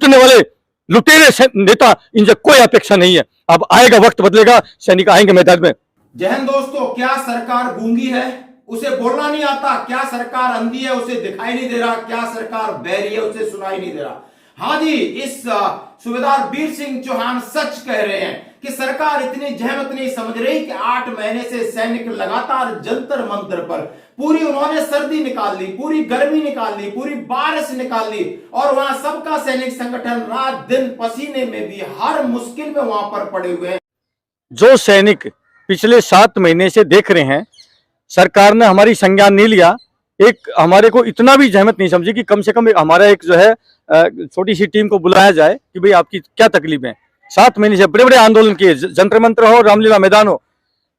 लूटने वाले लुटेरे नेता, इनसे कोई अपेक्षा नहीं है। अब आएगा, वक्त बदलेगा, सैनिक आएंगे मैदान में। जय हिंद दोस्तों। क्या सरकार गूंगी है? उसे बोलना नहीं आता? क्या सरकार अंधी है? उसे दिखाई नहीं दे रहा? क्या सरकार बहरी है? उसे सुनाई नहीं दे रहा? हाँ जी, इस सूबेदार वीर सिंह चौहान सच कह रहे हैं कि सरकार इतनी जहमत नहीं समझ रही कि 8 महीने से सैनिक लगातार जंतर मंतर पर पूरी उन्होंने सर्दी निकाल ली, पूरी गर्मी निकाल ली, पूरी बारिश निकाल ली, और वहां सबका सैनिक संगठन रात दिन पसीने में भी हर मुश्किल में वहां पर पड़े हुए हैं। जो सैनिक पिछले 7 महीने से देख रहे हैं, सरकार ने हमारी संज्ञान नहीं लिया, एक हमारे को इतना भी जहमत नहीं समझी कि कम से कम हमारा एक जो है छोटी सी टीम को बुलाया जाए कि भाई आपकी क्या तकलीफ है। 7 महीने से बड़े बड़े आंदोलन किए, जंतर मंत्र हो, रामलीला मैदान हो,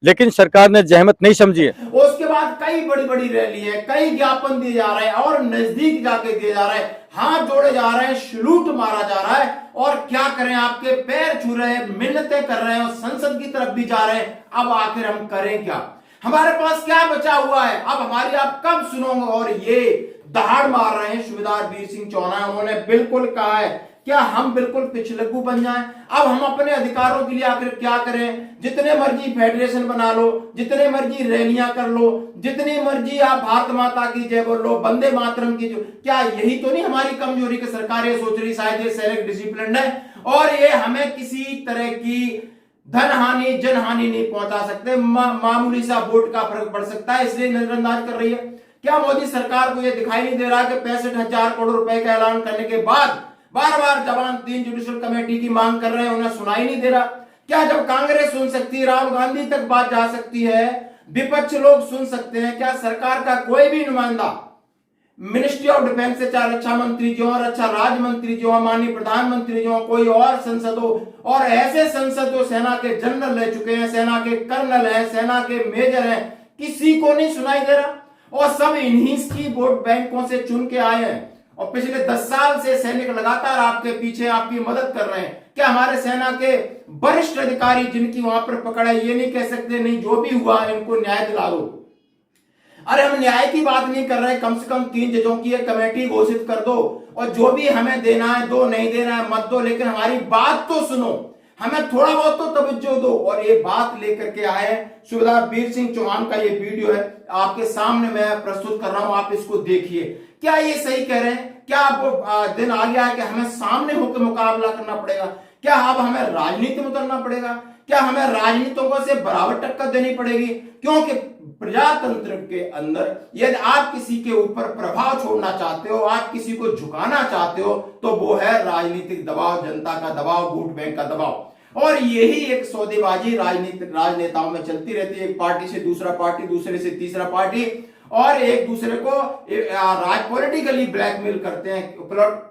लेकिन सरकार ने जहमत नहीं समझी है। उसके बाद कई बड़ी बड़ी रैली है, कई ज्ञापन दिए जा रहे हैं और नजदीक जाके दिए जा रहे हैं, हाथ जोड़े जा रहे हैं, सलूट मारा जा रहा है, और क्या करें, आपके पैर छू रहे हैं, मिन्नतें कर रहे हैं और संसद की तरफ भी जा रहे हैं। अब आखिर हम करें क्या? हमारे पास क्या बचा हुआ है? अब हमारी आप कब सुनोगे? और ये दहाड़ मार रहे हैं सूबेदार वीर सिंह चौहान। उन्होंने बिल्कुल कहा है, क्या हम बिल्कुल पिछलग्गू बन जाएं? अब हम अपने अधिकारों के लिए आखिर क्या करें? जितने मर्जी फेडरेशन बना लो, जितने मर्जी रैलियां कर लो, जितनी मर्जी आप भारत माता की जय बोल लो, वंदे मातरम की, जो क्या यही तो नहीं हमारी कमजोरी की सरकार ये सोच रही शायद ये सैनिक डिसिप्लिन है और ये हमें किसी तरह की धन हानि जन हानि नहीं पहुंचा सकते, मामूली सा वोट का फर्क पड़ सकता है, इसलिए नजरअंदाज कर रही है। क्या मोदी सरकार को यह दिखाई नहीं दे रहा कि 65,000 करोड़ रुपए का ऐलान करने के बाद बार बार जवान 3 जुडिशियल कमेटी की मांग कर रहे हैं, उन्हें सुनाई नहीं दे रहा? क्या जब कांग्रेस सुन सकती है, राहुल गांधी तक बात जा सकती है, विपक्ष लोग सुन सकते हैं, क्या सरकार का कोई भी नुमाइंदा मिनिस्ट्री ऑफ डिफेंस से, चाहे रक्षा मंत्री जो, रक्षा राज्य मंत्री जो, माननीय प्रधानमंत्री जो, कोई और संसद हो, और ऐसे संसद जो सेना के जनरल रह चुके हैं, सेना के कर्नल हैं, सेना के मेजर हैं, किसी को नहीं सुनाई दे रहा? और सब इन्हीं की वोट बैंकों से चुन के आए हैं और पिछले 10 साल से सैनिक लगातार आपके पीछे आपकी मदद कर रहे हैं। क्या हमारे सेना के वरिष्ठ अधिकारी जिनकी वहां पर पकड़ है ये नहीं कह सकते नहीं जो भी हुआ इनको न्याय दिला दो? अरे हम न्याय की बात नहीं कर रहे, कम से कम 3 जजों की एक कमेटी घोषित कर दो और जो भी हमें देना है दो, नहीं देना है मत दो, लेकिन हमारी बात तो सुनो, हमें थोड़ा बहुत तो तवज्जो दो। और ये बात लेकर के आए सूबेदार वीर सिंह चौहान का ये वीडियो है आपके सामने मैं प्रस्तुत कर रहा हूं, आप इसको देखिए। क्या ये सही कह रहे हैं? क्या अब दिन आ गया है कि हमें सामने होकर मुकाबला करना पड़ेगा? क्या अब हमें राजनीति में उतरना पड़ेगा? क्या हमें राजनीतिकों से बराबर टक्कर देनी पड़ेगी? क्योंकि प्रजातंत्र के अंदर यदि आप किसी के ऊपर प्रभाव छोड़ना चाहते हो, आप किसी को झुकाना चाहते हो, तो वो है राजनीतिक दबाव, जनता का दबाव, वोट बैंक का दबाव। और यही एक सौदेबाजी राजनेताओं में चलती रहती है, एक पार्टी से दूसरा पार्टी, दूसरे से तीसरा पार्टी, और एक दूसरे को पॉलिटिकली ब्लैकमेल करते हैं,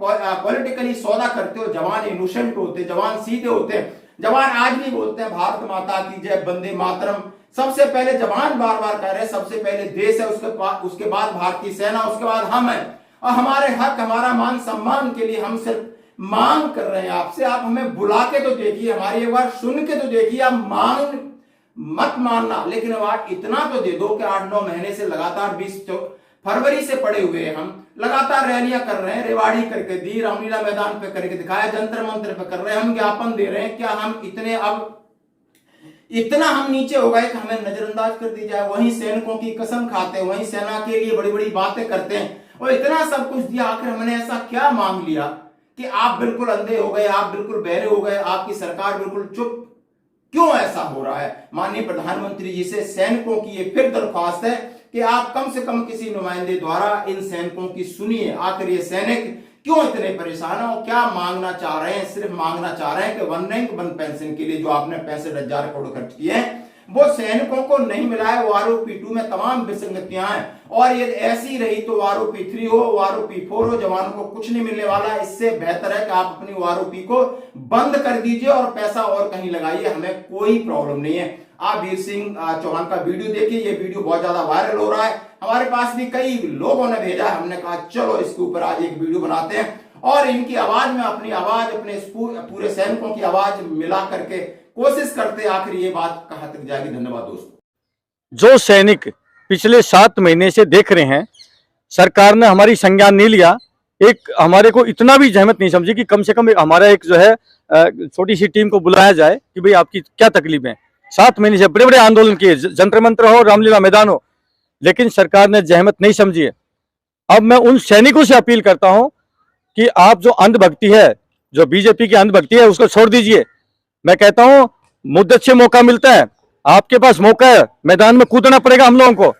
पॉलिटिकली सौदा करते हो। जवान इनोसेंट होते, जवान सीधे होते, जवान आज भी बोलते हैं भारत माता की जय, वंदे मातरम। सबसे पहले जवान बार बार कह रहे हैं सबसे पहले देश है, उसके बाद भारतीय सेना, उसके बाद हम है, और हमारे हक, हमारा मान सम्मान के लिए हम सिर्फ मांग कर रहे हैं आपसे, आप हमें बुला के तो देखिए, हमारी एक बार सुन के तो देखिए, आप मांग मत मानना, लेकिन अब इतना तो दे दो कि 8-9 महीने से लगातार 20 फरवरी से पड़े हुए हैं, हम लगातार रैलियां कर रहे हैं, रेवाड़ी करके दी, रामलीला मैदान पे करके दिखाया, जंतर मंत्र पे कर रहे हैं, हम ज्ञापन दे रहे हैं। क्या हम इतने अब इतना हम नीचे हो गए कि हमें नजरअंदाज कर दी जाए? वहीं सैनिकों की कसम खाते हैं, वहीं सेना के लिए बड़ी बड़ी बातें करते हैं, और इतना सब कुछ दिया, आखिर हमने ऐसा क्या मांग लिया कि आप बिल्कुल अंधे हो गए, आप बिल्कुल बहरे हो गए, आपकी सरकार बिल्कुल चुप? क्यों ऐसा हो रहा है? माननीय प्रधानमंत्री जी से सैनिकों की ये फिर दरख्वास्त है कि आप कम से कम किसी नुमाइंदे द्वारा इन सैनिकों की सुनिए, आखिर ये सैनिक क्यों इतने परेशान है और क्या मांगना चाह रहे हैं? सिर्फ मांगना चाह रहे हैं कि 1 रैंक 1 पेंशन के लिए जो आपने 65,000 करोड़ खर्च किए हैं वो सैनिकों को नहीं मिला है। आरओपी 2 में तमाम विसंगतियां हैं, और ये ऐसी रही तो आरओपी 3 हो, आरओपी 4 हो, जवानों को कुछ नहीं मिलने वाला है। इससे बेहतर है कि आप अपनी आरओपी को बंद कर दीजिए और पैसा और कहीं लगाइए, हमें कोई प्रॉब्लम नहीं है। आप वीर सिंह चौहान का वीडियो देखिए, ये वीडियो बहुत ज्यादा वायरल हो रहा है, हमारे पास भी कई लोगों ने भेजा, हमने कहा चलो इसके ऊपर आज एक वीडियो बनाते हैं और इनकी आवाज में अपनी आवाज, अपने पूरे सैनिकों की आवाज मिला करके कोशिश करते आखिर ये बात कहां तक जाएगी। धन्यवाद दोस्तों। जो सैनिक पिछले 7 महीने से देख रहे हैं, सरकार ने हमारी संज्ञान नहीं लिया, एक हमारे को इतना भी जहमत नहीं समझी कि कम से कम हमारा एक जो है छोटी सी टीम को बुलाया जाए कि भाई आपकी क्या तकलीफ है। 7 महीने से बड़े बड़े आंदोलन किए, जंतर मंत्र हो, रामलीला मैदान हो, लेकिन सरकार ने जहमत नहीं समझी है। अब मैं उन सैनिकों से अपील करता हूं कि आप जो अंधभक्ति है, जो बीजेपी की अंधभक्ति है, उसको छोड़ दीजिए। मैं कहता हूं मुद्दत से मौका मिलता है, आपके पास मौका है, मैदान में कूदना पड़ेगा हम लोगों को।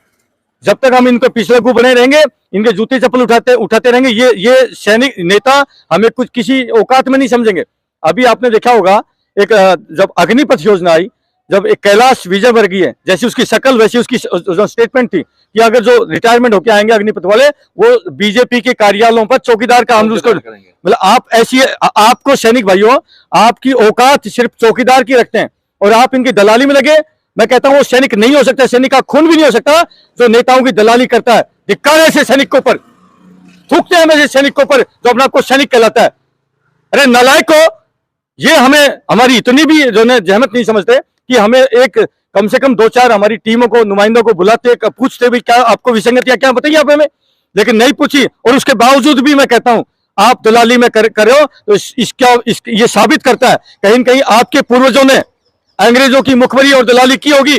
जब तक हम इनको पिछले गु बने रहेंगे, इनके जूते चप्पल उठाते रहेंगे, ये सैनिक नेता हमें कुछ किसी औकात में नहीं समझेंगे। अभी आपने देखा होगा एक जब अग्निपथ योजना आई, जब एक कैलाश विजयवर्गीय जैसी उसकी शक्ल वैसी उसकी जो स्टेटमेंट थी कि अगर जो रिटायरमेंट होके आएंगे अग्निपथ वाले, वो बीजेपी के कार्यालयों पर चौकीदार का हम उसको मतलब आप ऐसी आपको सैनिक भाइयों, आपकी औकात सिर्फ चौकीदार की रखते हैं और आप इनकी दलाली में लगे। मैं कहता हूं वो सैनिक नहीं हो सकता, सैनिक का खून भी नहीं हो सकता जो नेताओं की दलाली करता है। धिक्कार है ऐसे सैनिक के ऊपर, थूकते हैं ऐसे सैनिक के ऊपर जो अपने आपको सैनिक कहलाता है। अरे नालायक हो, ये हमें हमारी इतनी भी जो है जहमत नहीं समझते कि हमें एक कम से कम 2-4 हमारी टीमों को, नुमाइंदों को बुलाते, पूछते भी क्या आपको विसंगतियां क्या बताइए आप हमें, लेकिन नहीं पूछी। और उसके बावजूद भी मैं कहता हूं आप दलाली में कर रहे हो, तो ये साबित करता है कहीं न कहीं आपके पूर्वजों ने अंग्रेजों की मुखबरी और दलाली की होगी,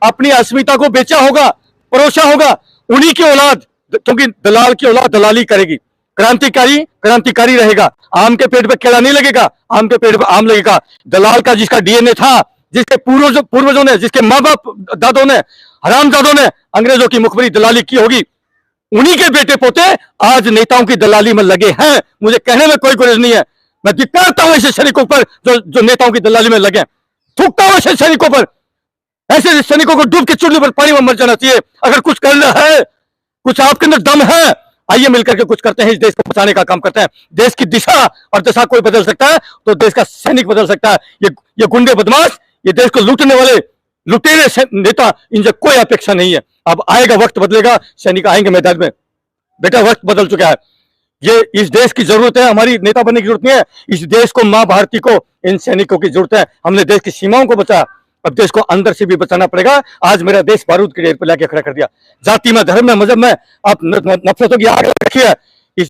अपनी अस्मिता को बेचा होगा, परोसा होगा। उन्हीं की औलाद, क्योंकि दलाल की औलाद दलाली करेगी, क्रांतिकारी रहेगा। आम के पेड़ पे केला नहीं लगेगा, आम के पेड़ पे आम लगेगा। दलाल का जिसका डीएनए था, जिसके पूर्वजों ने, जिसके माँ बाप दादों ने, हरामजादों ने अंग्रेजों की मुखबरी दलाली की होगी, उन्हीं के बेटे पोते आज नेताओं की दलाली में लगे हैं। मुझे कहने में कोई गुरेज नहीं है। मैं धिक्कारता हूं ऐसे सैनिकों पर जो नेताओं की दलाली में लगे, थूकता हूं ऐसे सैनिकों पर। ऐसे सैनिकों को डूब के चूल्हे पर पानी में मर जाना चाहिए। अगर कुछ करना है, कुछ आपके अंदर दम है, आइए मिलकर के कुछ करते हैं, इस देश को बचाने का काम करते हैं। देश की दिशा और दशा कोई बदल सकता है तो देश का सैनिक बदल सकता है। ये गुंडे बदमाश, ये देश को लूटने वाले लुटेरे नेता, इनसे कोई अपेक्षा नहीं है। अब आएगा वक्त, बदलेगा, सैनिक आएंगे मैदान में। बेटा वक्त बदल चुका है, ये इस देश की जरूरत है, हमारी नेता बनने की जरूरत नहीं है। इस देश को, मां भारती को, इन सैनिकों की जरूरत है। हमने देश की सीमाओं को बचाया, अब देश को अंदर से भी बचाना पड़ेगा। आज मेरा देश बारूद के ढेर पर लाके खड़ा कर दिया। जाति में, धर्म में, मजहब में आप नफरतों की आग रखी है,